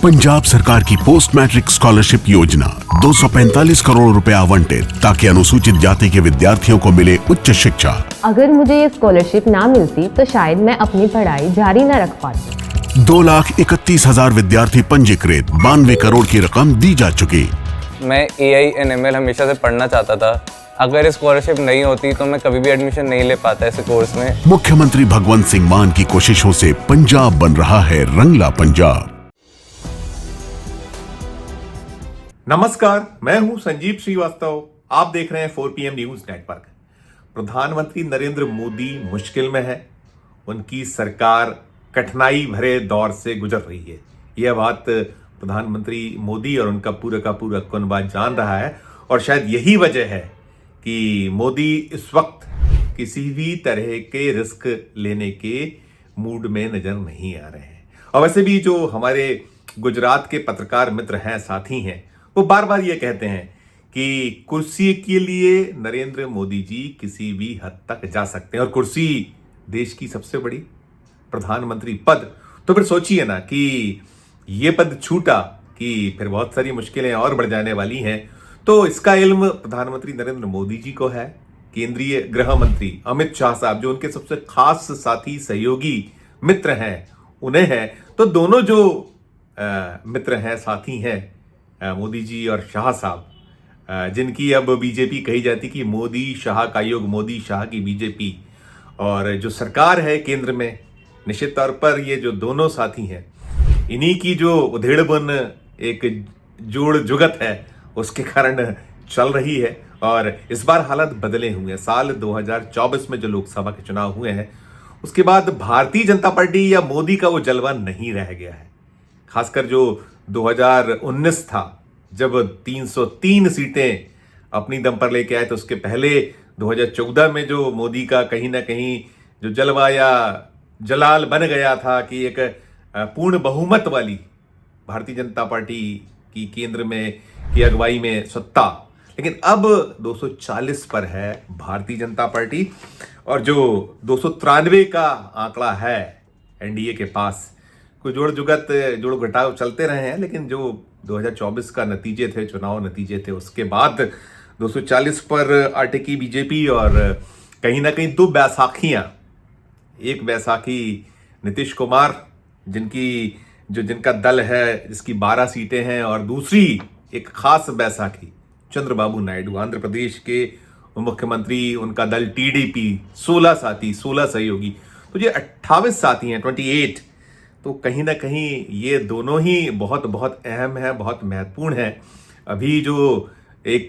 पंजाब सरकार की post matric scholarship योजना 245 करोड़ रुपए आवंटित ताकि अनुसूचित जाति के विद्यार्थियों को मिले उच्च शिक्षा। अगर मुझे ये स्कॉलरशिप ना मिलती तो शायद मैं अपनी पढ़ाई जारी न रख पाती। 2,31,000 विद्यार्थी पंजीकृत, 92 करोड़ की रकम दी जा चुकी। मैं AI/ML हमेशा से पढ़ना चाहता था। अगर स्कॉलरशिप नहीं होती तो मैं कभी भी एडमिशन नहीं ले पाता ऐसे कोर्स में। मुख्यमंत्री भगवंत सिंह मान की कोशिशों से पंजाब बन रहा है रंगला पंजाब। नमस्कार, मैं हूं संजीव श्रीवास्तव। आप देख रहे हैं 4PM न्यूज नेटवर्क। प्रधानमंत्री नरेंद्र मोदी मुश्किल में है। उनकी सरकार कठिनाई भरे दौर से गुजर रही है। यह बात प्रधानमंत्री मोदी और उनका पूरा का पूरा कुनबा जान रहा है और शायद यही वजह है कि मोदी इस वक्त किसी भी तरह के रिस्क लेने के मूड में नजर नहीं आ रहे हैं। और वैसे भी जो हमारे गुजरात के पत्रकार मित्र हैं, साथी हैं, वो बार बार ये कहते हैं कि कुर्सी के लिए नरेंद्र मोदी जी किसी भी हद तक जा सकते हैं और कुर्सी देश की सबसे बड़ी प्रधानमंत्री पद। तो फिर सोचिए ना कि ये पद छूटा कि फिर बहुत सारी मुश्किलें और बढ़ जाने वाली हैं। तो इसका इल्म प्रधानमंत्री नरेंद्र मोदी जी को है। केंद्रीय गृह मंत्री अमित शाह साहब, जो उनके सबसे खास साथी, सहयोगी, मित्र हैं, उन्हें है। तो दोनों जो मित्र हैं, साथी हैं, मोदी जी और शाह साहब, जिनकी अब बीजेपी कही जाती कि मोदी शाह का युग, मोदी शाह की बीजेपी, और जो सरकार है केंद्र में, निश्चित तौर पर ये जो दोनों साथी हैं, इन्हीं की जो उधेड़बुन एक जोड़ जुगत है उसके कारण चल रही है। और इस बार हालात बदले हुए हैं। साल 2024 में जो लोकसभा के चुनाव हुए हैं उसके बाद भारतीय जनता पार्टी या मोदी का वो जलवा नहीं रह गया है। खासकर जो 2019 था, जब 303 सीटें अपनी दम पर लेके आए, तो उसके पहले 2014 में जो मोदी का कहीं ना कहीं जो जलवा या जलाल बन गया था कि एक पूर्ण बहुमत वाली भारतीय जनता पार्टी की केंद्र में की अगुवाई में सत्ता, लेकिन अब 240 पर है भारतीय जनता पार्टी और जो 293 का आंकड़ा है एनडीए के पास। कोई जोड़ घटाव चलते रहे हैं, लेकिन जो 2024 का नतीजे थे, चुनाव नतीजे थे, उसके बाद 240 पर अटकी बीजेपी। और कहीं ना कहीं दो बैसाखियां, एक बैसाखी नीतीश कुमार जिनका दल है, जिसकी 12 सीटें हैं, और दूसरी एक खास बैसाखी चंद्रबाबू नायडू, आंध्र प्रदेश के मुख्यमंत्री, उनका दल टीडीपी, 16 साथी, 16 सहयोगी, तो ये 28 साथी हैं, 28। तो कहीं ना कहीं ये दोनों ही बहुत बहुत अहम है, बहुत महत्वपूर्ण है। अभी जो एक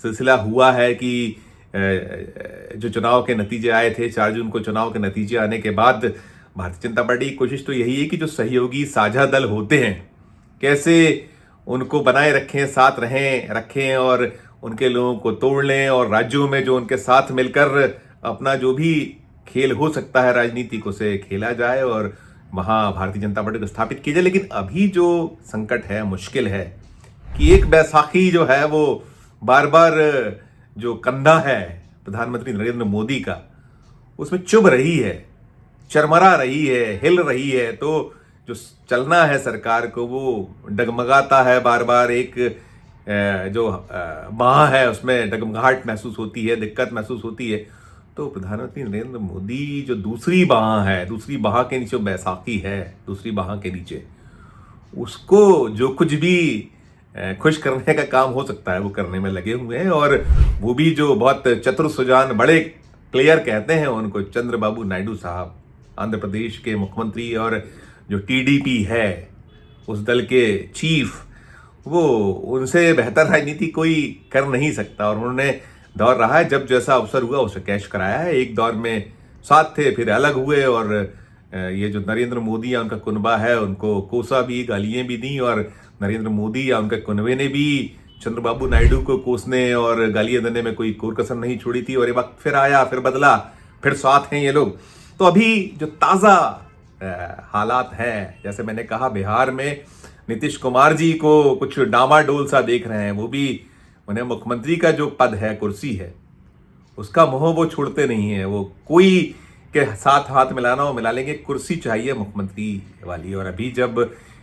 सिलसिला हुआ है कि जो चुनाव के नतीजे आए थे, 4 जून को चुनाव के नतीजे आने के बाद भारतीय जनता पार्टी की कोशिश तो यही है कि जो सहयोगी साझा दल होते हैं, कैसे उनको बनाए रखें, साथ रखें और उनके लोगों को तोड़ लें, और राज्यों में जो उनके साथ मिलकर अपना जो भी खेल हो सकता है राजनीतिक, उसे खेला जाए और वहाँ भारतीय जनता पार्टी को स्थापित की जाए। लेकिन अभी जो संकट है, मुश्किल है कि एक बैसाखी जो है वो बार बार जो कंधा है प्रधानमंत्री नरेंद्र मोदी का, उसमें चुभ रही है, चरमरा रही है, हिल रही है। तो जो चलना है सरकार को वो डगमगाता है बार बार। एक जो बाह है उसमें डगमगाहट महसूस होती है, दिक्कत महसूस होती है। तो प्रधानमंत्री नरेंद्र मोदी जो दूसरी बाह है, दूसरी बाह के नीचे बैसाखी है, दूसरी बाह के नीचे, उसको जो कुछ भी खुश करने का काम हो सकता है वो करने में लगे हुए हैं। और वो भी जो बहुत चतुर सुजान बड़े प्लेयर कहते हैं उनको, चंद्रबाबू नायडू साहब, आंध्र प्रदेश के मुख्यमंत्री और जो टीडीपी है उस दल के चीफ, वो उनसे बेहतर राजनीति कोई कर नहीं सकता। और उन्होंने दौर रहा है, जब जैसा अवसर हुआ उसे कैश कराया है। एक दौर में साथ थे, फिर अलग हुए, और ये जो नरेंद्र मोदी या उनका कुनबा है उनको कोसा भी, गालियां भी दी, और नरेंद्र मोदी या उनके कुनबे ने भी चंद्रबाबू नायडू को कोसने और गालियां देने में कोई कोर कसर नहीं छोड़ी थी। और ये वक्त फिर आया, फिर बदला, फिर साथ हैं ये लोग। तो अभी जो ताज़ा हालात हैं, जैसे मैंने कहा, बिहार में नीतीश कुमार जी को कुछ डामाडोल सा देख रहे हैं। वो भी उन्हें मुख्यमंत्री का जो पद है, कुर्सी है, उसका मोह वो छोड़ते नहीं है। वो कोई के साथ हाथ मिलाना हो मिला लेंगे, कुर्सी चाहिए मुख्यमंत्री वाली। और अभी जब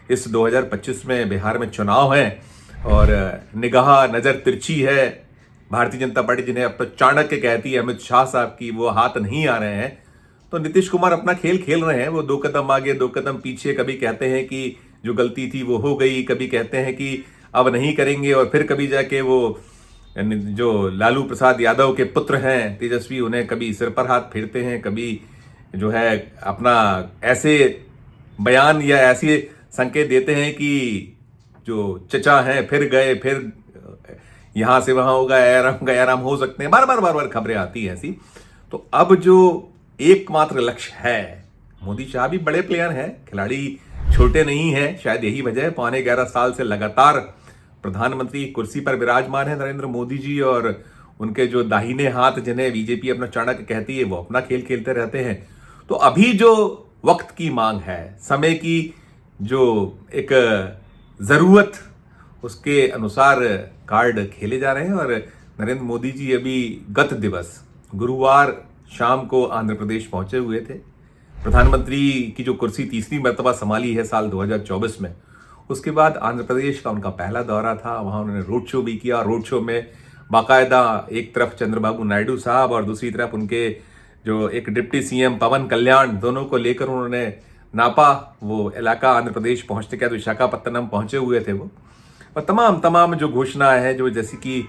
इस 2025 में बिहार में चुनाव हैं और निगाह नज़र तिरछी है भारतीय जनता पार्टी, जिन्हें अब तो चाणक्य कहती है अमित शाह साहब की, वो हाथ नहीं आ रहे हैं। तो नीतीश कुमार अपना खेल खेल रहे हैं, वो 2 कदम आगे 2 कदम पीछे। कभी कहते हैं कि जो गलती थी वो हो गई, कभी कहते हैं कि अब नहीं करेंगे, और फिर कभी जाके वो जो लालू प्रसाद यादव के पुत्र हैं तेजस्वी, उन्हें कभी सिर पर हाथ फेरते हैं, कभी जो है अपना ऐसे बयान या ऐसे संकेत देते हैं कि जो चचा हैं फिर गए, फिर यहां से वहां होगा, गयाराम हो सकते हैं, बार बार खबरें आती हैं ऐसी। तो अब जो एकमात्र लक्ष्य है, मोदी शाह भी बड़े प्लेयर हैं, खिलाड़ी छोटे नहीं हैं, शायद यही वजह है 11.25 साल से लगातार प्रधानमंत्री की कुर्सी पर विराजमान है नरेंद्र मोदी जी, और उनके जो दाहिने हाथ जिन्हें बीजेपी अपना चाणक्य कहती है, वो अपना खेल खेलते रहते हैं। तो अभी जो वक्त की मांग है, समय की जो एक जरूरत, उसके अनुसार कार्ड खेले जा रहे हैं। और नरेंद्र मोदी जी अभी गत दिवस गुरुवार शाम को आंध्र प्रदेश पहुंचे हुए थे। प्रधानमंत्री की जो कुर्सी तीसरी मर्तबा संभाली है साल 2024 में, उसके बाद आंध्र प्रदेश का उनका पहला दौरा था। वहां उन्होंने रोड शो भी किया। रोड शो में बाकायदा एक तरफ चंद्रबाबू नायडू साहब और दूसरी तरफ उनके जो एक डिप्टी सीएम पवन कल्याण, दोनों को लेकर उन्होंने नापा वो इलाका। आंध्र प्रदेश पहुंचने के बाद विशाखापत्तनम पहुंचे हुए थे वो, और तमाम जो घोषणाएं हैं, जो जैसे कि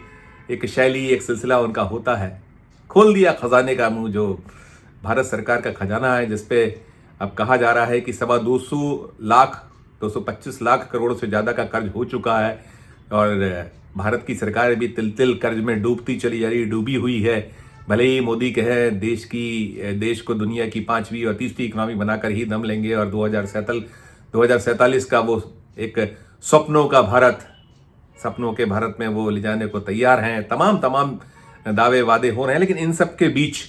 एक शैली, एक सिलसिला उनका होता है, खोल दिया खजाने का मुंह, जो भारत सरकार का खजाना है, जिसपे अब कहा जा रहा है कि 225 लाख करोड़ से ज़्यादा का कर्ज हो चुका है, और भारत की सरकार भी तिल तिल कर्ज में डूबती चली जा रही, डूबी हुई है। भले ही मोदी कहे देश को दुनिया की 5वीं और तीसरी इकोनॉमी बनाकर ही दम लेंगे, और 2047 का वो एक सपनों के भारत में वो ले जाने को तैयार हैं। तमाम दावे वादे हो रहे हैं, लेकिन इन सब के बीच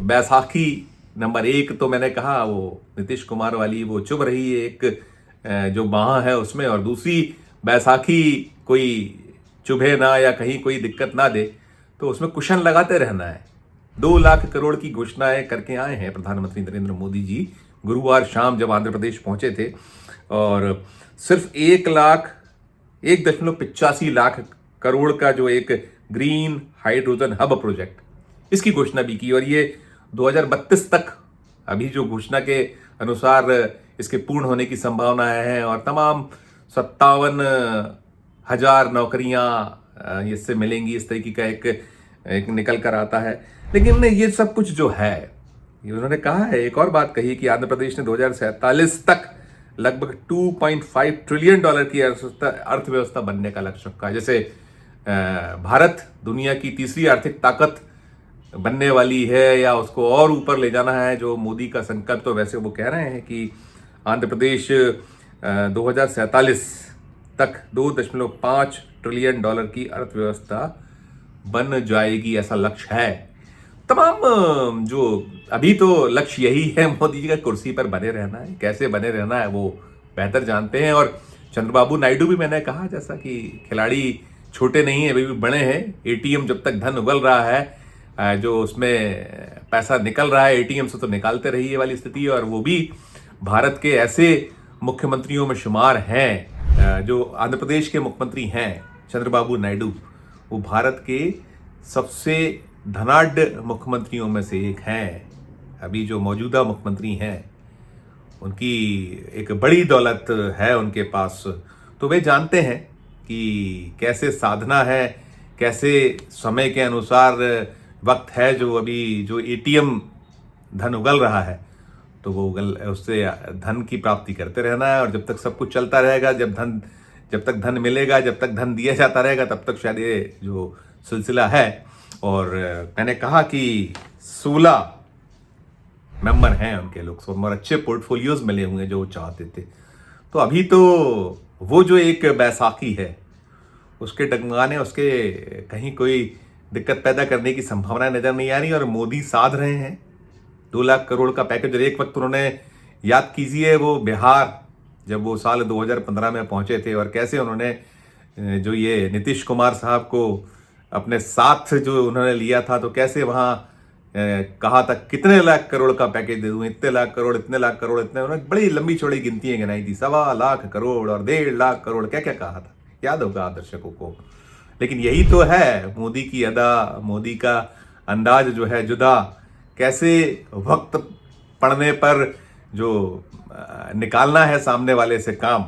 बैसाखी नंबर 1 तो मैंने कहा वो नीतीश कुमार वाली वो चुभ रही है एक जो बाह है उसमें, और दूसरी बैसाखी कोई चुभे ना या कहीं कोई दिक्कत ना दे, तो उसमें कुशन लगाते रहना है। 2 लाख करोड़ की घोषणाएं करके आए हैं प्रधानमंत्री नरेंद्र मोदी जी गुरुवार शाम जब आंध्र प्रदेश पहुंचे थे, और सिर्फ 1.85 लाख करोड़ का जो एक ग्रीन हाइड्रोजन हब प्रोजेक्ट, इसकी घोषणा भी की। और ये 2032 तक अभी जो घोषणा के अनुसार इसके पूर्ण होने की संभावनाएं हैं, और तमाम 57,000 नौकरियां इससे मिलेंगी, इस तरीके का एक निकल कर आता है। लेकिन ये सब कुछ जो है, ये उन्होंने कहा है, एक और बात कही कि आंध्र प्रदेश ने 2047 तक लगभग $2.5 ट्रिलियन की अर्थव्यवस्था बनने का लक्ष्य रखा है। जैसे भारत दुनिया की तीसरी आर्थिक ताकत बनने वाली है, या उसको और ऊपर ले जाना है जो मोदी का संकल्प। तो वैसे वो कह रहे हैं कि आंध्र प्रदेश 2047 तक $2.5 ट्रिलियन की अर्थव्यवस्था बन जाएगी, ऐसा लक्ष्य है। तमाम जो अभी तो लक्ष्य यही है मोदी जी का कुर्सी पर बने रहना है, कैसे बने रहना है वो बेहतर जानते हैं। और चंद्रबाबू नायडू भी मैंने कहा जैसा कि खिलाड़ी छोटे नहीं है, अभी भी बड़े हैं। एटीएम जब तक धन उगल रहा है, जो उसमें पैसा निकल रहा है एटीएम से, तो निकालते रहिए वाली स्थिति। और वो भी भारत के ऐसे मुख्यमंत्रियों में शुमार हैं, जो आंध्र प्रदेश के मुख्यमंत्री हैं चंद्रबाबू नायडू, वो भारत के सबसे धनाढ्य मुख्यमंत्रियों में से एक हैं। अभी जो मौजूदा मुख्यमंत्री हैं उनकी एक बड़ी दौलत है उनके पास, तो वे जानते हैं कि कैसे साधना है, कैसे समय के अनुसार वक्त है। जो अभी जो एटीएम धन उगल रहा है, तो वो उससे धन की प्राप्ति करते रहना है, और जब तक सब कुछ चलता रहेगा, जब तक धन मिलेगा, जब तक धन दिया जाता रहेगा, तब तक शायद ये जो सिलसिला है। और मैंने कहा कि 16 मेंबर हैं उनके लोग, और अच्छे पोर्टफोलियोज मिले हुए जो वो चाहते थे। तो अभी तो वो जो एक बैसाखी है उसके डगमगाने, उसके कहीं कोई दिक्कत पैदा करने की संभावना नजर नहीं आ रही। और मोदी साध रहे हैं 2 लाख करोड़ का पैकेज। और एक वक्त उन्होंने, याद कीजिए, वो बिहार जब वो साल 2015 में पहुंचे थे, और कैसे उन्होंने जो ये नीतीश कुमार साहब को अपने साथ जो उन्होंने लिया था, तो कैसे वहाँ कहा था कितने लाख करोड़ का पैकेज दे दूं, इतने लाख करोड़, इतने लाख करोड़, इतने, उन्होंने बड़ी लंबी चौड़ी गिनतियां गिनाई थी, 1.25 लाख करोड़ और 1.5 लाख करोड़, क्या क्या कहा था, याद होगा आप दर्शकों को। लेकिन यही तो है मोदी की अदा, मोदी का अंदाज जो है जुदा, कैसे वक्त पड़ने पर जो निकालना है सामने वाले से काम,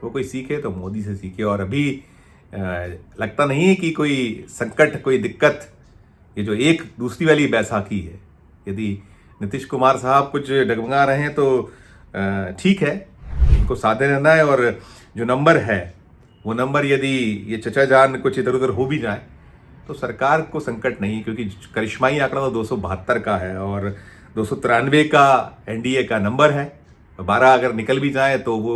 वो कोई सीखे तो मोदी से सीखे। और अभी लगता नहीं है कि कोई संकट, कोई दिक्कत, ये जो एक दूसरी वाली बैसाखी है, यदि नीतीश कुमार साहब कुछ डगमगा रहे हैं तो ठीक है, उनको साधे रहना है। और जो नंबर है वो नंबर यदि ये चचा जान कुछ इधर उधर हो भी जाए तो सरकार को संकट नहीं, क्योंकि करिश्माई आंकड़ा तो 272 का है और 293 का एनडीए का नंबर है। 12 अगर निकल भी जाए तो वो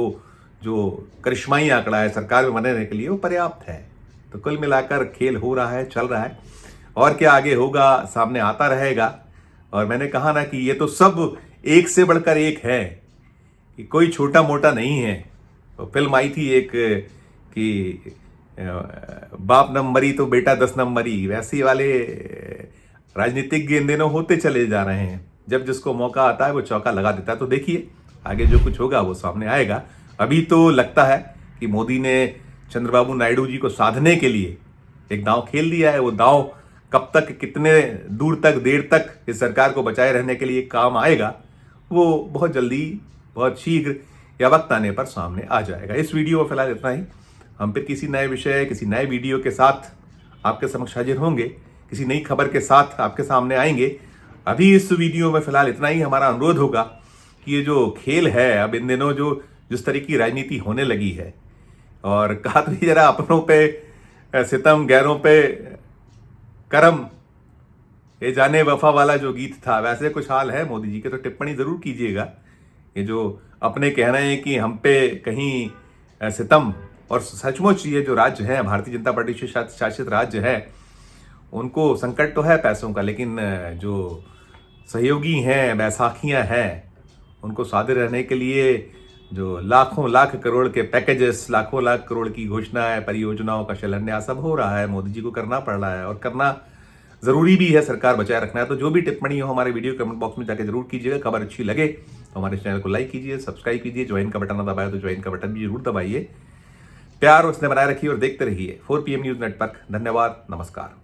जो करिश्माई आंकड़ा है सरकार में बनने के लिए वो पर्याप्त है। तो कुल मिलाकर खेल हो रहा है, चल रहा है, और क्या आगे होगा सामने आता रहेगा। और मैंने कहा ना कि ये तो सब एक से बढ़कर एक है, कि कोई छोटा मोटा नहीं है। तो फिल्म आई थी एक कि बाप नंबरी तो बेटा 10 नंबरी, वैसे वाले राजनीतिज्ञ इन दिनों होते चले जा रहे हैं। जब जिसको मौका आता है वो चौका लगा देता है। तो देखिए आगे जो कुछ होगा वो सामने आएगा। अभी तो लगता है कि मोदी ने चंद्रबाबू नायडू जी को साधने के लिए एक दांव खेल दिया है। वो दांव कब तक, कितने दूर तक, देर तक इस सरकार को बचाए रहने के लिए काम आएगा, वो बहुत जल्दी, बहुत शीघ्र या वक्त आने पर सामने आ जाएगा। इस वीडियो में फिलहाल इतना ही। हम फिर किसी नए विषय, किसी नए वीडियो के साथ आपके समक्ष हाजिर होंगे, किसी नई खबर के साथ आपके सामने आएंगे। अभी इस वीडियो में फिलहाल इतना ही। हमारा अनुरोध होगा कि ये जो खेल है अब इन दिनों, जो जिस तरह की राजनीति होने लगी है, और कहा तो जरा अपनों पे सितम, गैरों पे करम, ये जाने वफा वाला जो गीत था, वैसे कुछ हाल है मोदी जी के। तो टिप्पणी जरूर कीजिएगा। ये जो अपने कह रहे हैं कि हम पे कहीं सितम, और सचमुच ये जो राज्य है, भारतीय जनता पार्टी से शासित राज्य है, उनको संकट तो है पैसों का, लेकिन जो सहयोगी हैं, बैसाखियां हैं, उनको साधे रहने के लिए जो लाखों लाख करोड़ के पैकेजेस, लाखों लाख करोड़ की घोषणाएं, परियोजनाओं का शिलान्यास अब हो रहा है, मोदी जी को करना पड़ रहा है, और करना जरूरी भी है, सरकार बचाए रखना है। तो जो भी टिप्पणी हो हमारे वीडियो कमेंट बॉक्स में जाकर जरूर कीजिएगा। खबर अच्छी लगे तो हमारे चैनल को लाइक कीजिए, सब्सक्राइब कीजिए, ज्वाइन का बटन दबाए तो ज्वाइन का बटन भी जरूर दबाइए। प्यार उसने बनाए रखिए और देखते रहिए 4PM न्यूज नेटवर्क। धन्यवाद, नमस्कार।